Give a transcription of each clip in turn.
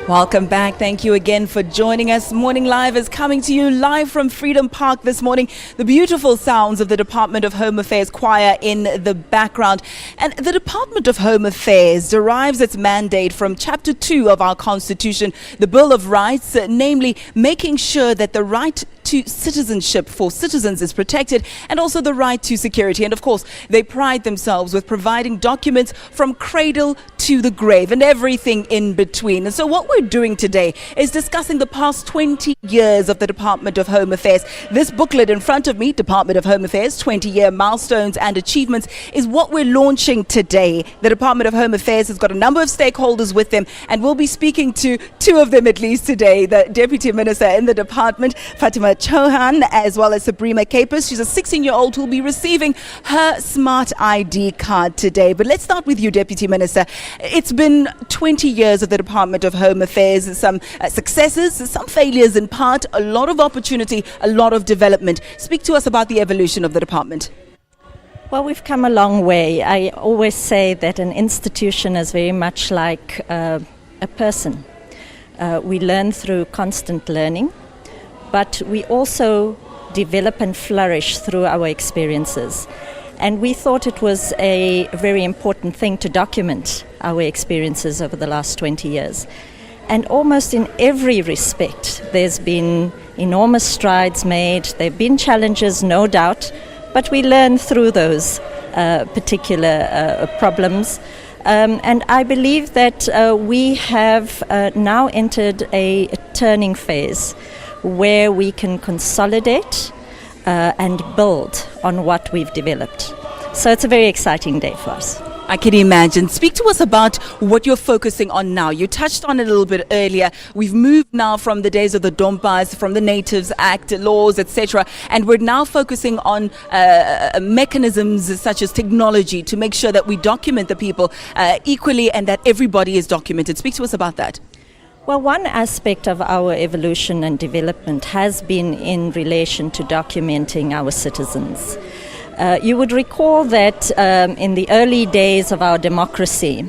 Welcome back. Thank you again for joining us. Morning Live is coming to you live from Freedom Park this morning. The beautiful sounds of the Department of Home Affairs choir in the background. And the Department of Home Affairs derives its mandate from Chapter 2 of our Constitution, the Bill of Rights, namely making sure that the right to citizenship for citizens is protected, and also the right to security. And of course, they pride themselves with providing documents from cradle to the grave and everything in between. And so what we're doing today is discussing the past 20 years of the Department of Home Affairs. This booklet in front of me, Department of Home Affairs 20-year milestones and achievements, is what we're launching today. The Department of Home Affairs has got a number of stakeholders with them, and we'll be speaking to two of them at least today. The Deputy Minister in the department, Fatima Chohan, as well as Sabrina Capers. She's a 16-year-old who will be receiving her smart ID card today. But let's start with you, Deputy Minister. It's been 20 years of the Department of Home Affairs, some successes, some failures in part, a lot of opportunity, a lot of development. Speak to us about the evolution of the department. Well, we've come a long way. I always say that an institution is very much like a person. We learn through constant learning, but we also develop and flourish through our experiences. And we thought it was a very important thing to document our experiences over the last 20 years. And almost in every respect, there's been enormous strides made. There have been challenges, no doubt, but we learn through those particular problems. And I believe that we have now entered a turning phase where we can consolidate and build on what we've developed. So it's a very exciting day for us. I can imagine. Speak to us about what you're focusing on now. You touched on it a little bit earlier. We've moved now from the days of the Dompas, from the Natives Act, laws, etc. And we're now focusing on mechanisms such as technology to make sure that we document the people equally and that everybody is documented. Speak to us about that. Well, one aspect of our evolution and development has been in relation to documenting our citizens. You would recall that in the early days of our democracy,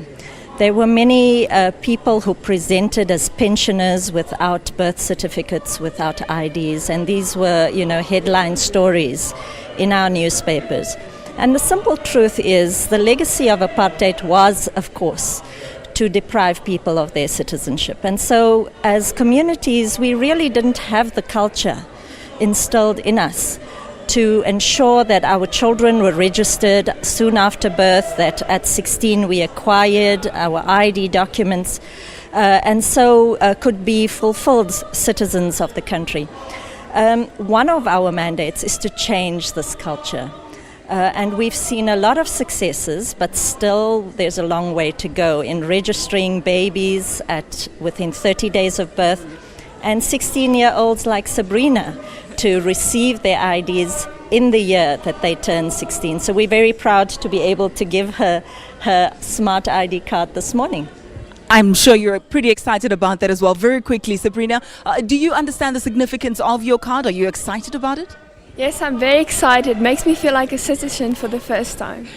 there were many people who presented as pensioners without birth certificates, without IDs, and these were, headline stories in our newspapers. And the simple truth is, the legacy of apartheid was, of course, to deprive people of their citizenship. And so as communities, we really didn't have the culture instilled in us to ensure that our children were registered soon after birth, that at 16 we acquired our ID documents, and so could be fulfilled citizens of the country. One of our mandates is to change this culture. And we've seen a lot of successes, but still there's a long way to go in registering babies within 30 days of birth, and 16-year-olds like Sabrina to receive their IDs in the year that they turn 16. So we're very proud to be able to give her her smart ID card this morning. I'm sure you're pretty excited about that as well. Very quickly, Sabrina, do you understand the significance of your card? Are you excited about it? Yes, I'm very excited. It makes me feel like a citizen for the first time.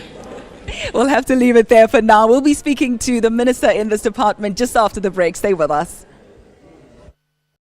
We'll have to leave it there for now. We'll be speaking to the minister in this department just after the break. Stay with us.